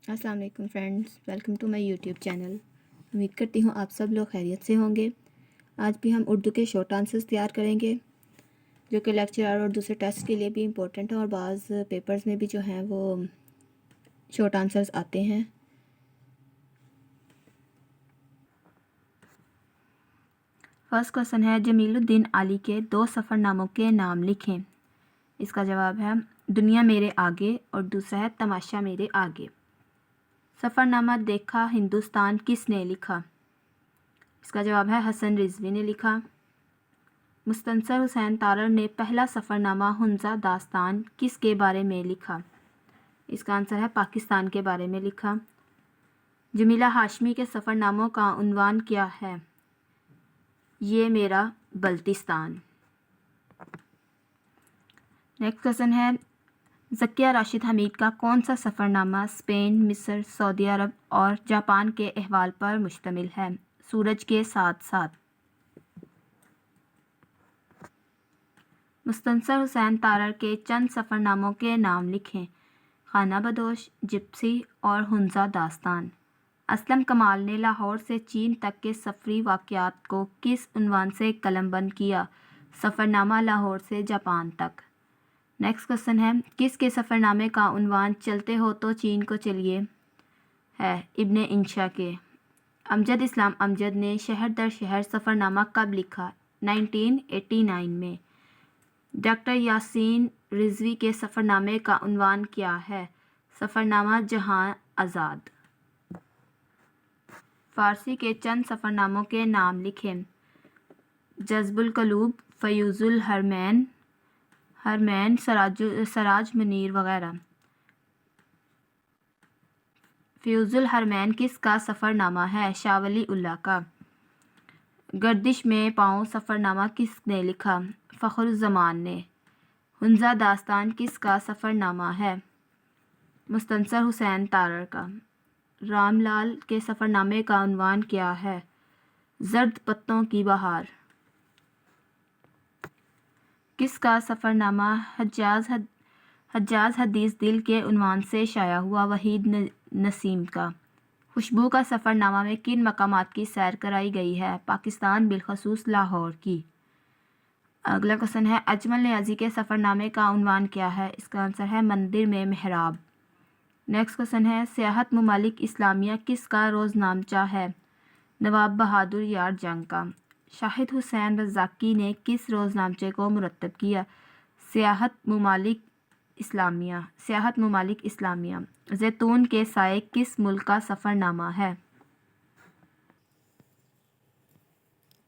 अस्सलाम वालेकुम friends, welcome to my YouTube channel. उम्मीद करती हूँ आप सब लोग खैरियत से होंगे। आज भी हम उर्दू के शॉर्ट आंसर्स तैयार करेंगे जो कि लेक्चर और दूसरे टेस्ट के लिए भी इम्पोर्टेंट हैं और बाज़ पेपर्स में भी जो हैं वो शॉर्ट आंसर्स आते हैं। फर्स्ट क्वेश्चन है, जमीलुद्दीन आली के 2 सफ़रनामों के नाम लिखें। इसका जवाब है दुनिया मेरे आगे और दूसरा है तमाशा मेरे आगे। सफ़रनामा देखा हिंदुस्तान किसने लिखा? इसका जवाब है हसन रिजवी ने लिखा। मुस्तनसर हुसैन तारड़ ने पहला सफ़रनामा हुंजा दास्तान किसके बारे में लिखा? इसका आंसर है पाकिस्तान के बारे में लिखा। जमीला हाशमी के सफ़रनामों का उन्वान क्या है? ये मेरा बल्तिस्तान। नेक्स्ट क्वेश्चन है, ज़किया राशिद हमीद का कौन सा सफ़रनामा स्पेन, मिस्र, सऊदी अरब और जापान के अहवाल पर मुश्तमिल है? सूरज के साथ साथ। मुस्तनसर हुसैन तारड़ के चंद सफ़रनामों के नाम लिखें। खाना बदोश, जिप्सी और हुंजा दास्तान। असलम कमाल ने लाहौर से चीन तक के सफ़री वाक़यात को किस उन्वान से कलमबंद किया? सफ़रनामा लाहौर से जापान तक। नेक्स्ट क्वेश्चन है, किसके सफ़रनामे का उन्वान चलते हो तो चीन को चलिए है? इब्ने इंशा के। अमजद इस्लाम अमजद ने शहर दर शहर सफ़रनामा कब लिखा? 1989 में। डॉक्टर यासीन रिजवी के सफ़रनामे का उन्वान क्या है? सफ़रनामा जहां आज़ाद। फ़ारसी के चंद सफ़रनामों के नाम लिखें। जज़्बुल कलूब, फ़यूज़ुल हरमैन, सराज मुनीर वगैरह। फ़यूज़ुल हरमैन किसका सफ़रनामा है? शाह वली उल्लाह का। गर्दिश में पाँव सफ़रनामा किसने लिखा? फ़खरुज़्ज़मान ने। हुंजा दास्तान किसका सफ़रनामा है? मुस्तनसर हुसैन तारड़ का। रामलाल के सफ़रनामे का उन्वान क्या है? ज़र्द पत्तों की बहार। किसका सफ़रनामा हज्जाज हदीस दिल के उन्वान से शाया हुआ? वहीद नसीम का। खुशबू का सफ़रनामा में किन मकामात की सैर कराई गई है? पाकिस्तान, बिलखसूस लाहौर की। अगला क्वेश्चन है, अजमल नियाज़ी के सफ़रनामे का उन्वान क्या है? इसका आंसर है मंदिर में मेहराब। नेक्स्ट क्वेश्चन है, सियाहत ममालिक इस्लामिया किसका रोज़नामचा है? नवाब बहादुर यार जंग का। शाहिद हुसैन रज़ाकी ने किस रोज़नामचे को मुरत्तब किया? सियाहत ममालिक इस्लामिया। जैतून के साए किस मुल्क का सफ़रनामा है?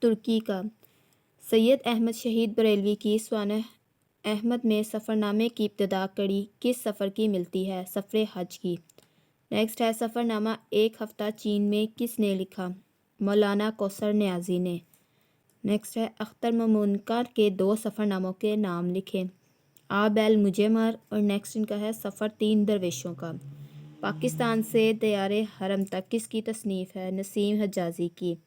तुर्की का। सैयद अहमद शहीद बरेलवी की स्वानह अहमद में सफ़रनामे की इब्तिदा कड़ी किस सफ़र की मिलती है? सफ़र हज की। नेक्स्ट है, सफ़रनामा एक हफ़्ता चीन में किसने लिखा? मौलाना कौसर नियाज़ी ने। नेक्स्ट है, अख्तर ममूनका के 2 सफ़रनामों के नाम लिखें। आब एल मुजमर और नेक्स्ट इनका है सफ़र 3 दरवेशों का। पाकिस्तान से दयारे हरम तक किसकी तसनीफ़ है? नसीम हज्जाजी की।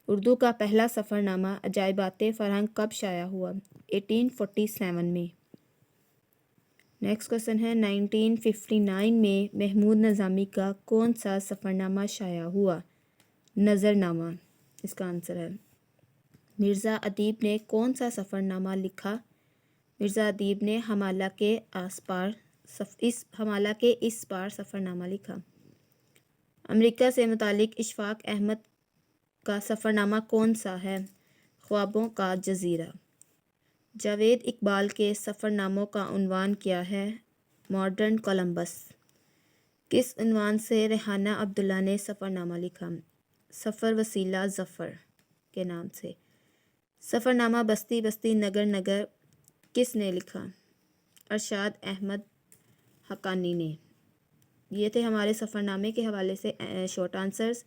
उर्दू का पहला सफ़रनामा अजायबाते फ़रहंग कब शाया हुआ? 1847 में। नेक्स्ट क्वेश्चन है, 1959 में महमूद नज़ामी का कौन सा सफ़रनामा शाया हुआ? नज़रनामा इसका आंसर है। मिर्ज़ा अदीब ने कौन सा सफ़रनामा लिखा? मिर्ज़ा अदीब ने हमाला के इस पार सफ़रनामा लिखा। अमेरिका से मुतालिक इशफ़ाक़ अहमद का सफ़रनामा कौन सा है? ख्वाबों का जज़ीरा। जावेद इकबाल के सफ़रनामों का उन्वान क्या है? Modern Columbus. किस उन्वान से रेहाना अब्दुल्ला ने सफ़रनामा लिखा? सफ़र वसीला ज़फ़र के नाम से। सफ़रनामा बस्ती बस्ती नगर नगर किसने लिखा? अरशाद अहमद हक़ानी ने। ये थे हमारे सफ़रनामे के हवाले से शॉर्ट आंसर्स।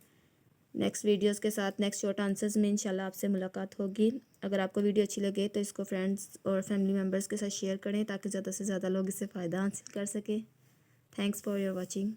नेक्स्ट वीडियोस के साथ नेक्स्ट शॉर्ट आंसर्स में इंशाल्लाह आपसे मुलाकात होगी। अगर आपको वीडियो अच्छी लगे तो इसको फ्रेंड्स और फैमिली मेम्बर्स के साथ शेयर करें ताकि ज़्यादा से ज़्यादा लोग इससे फ़ायदा हासिल कर सकें। Thanks for your watching.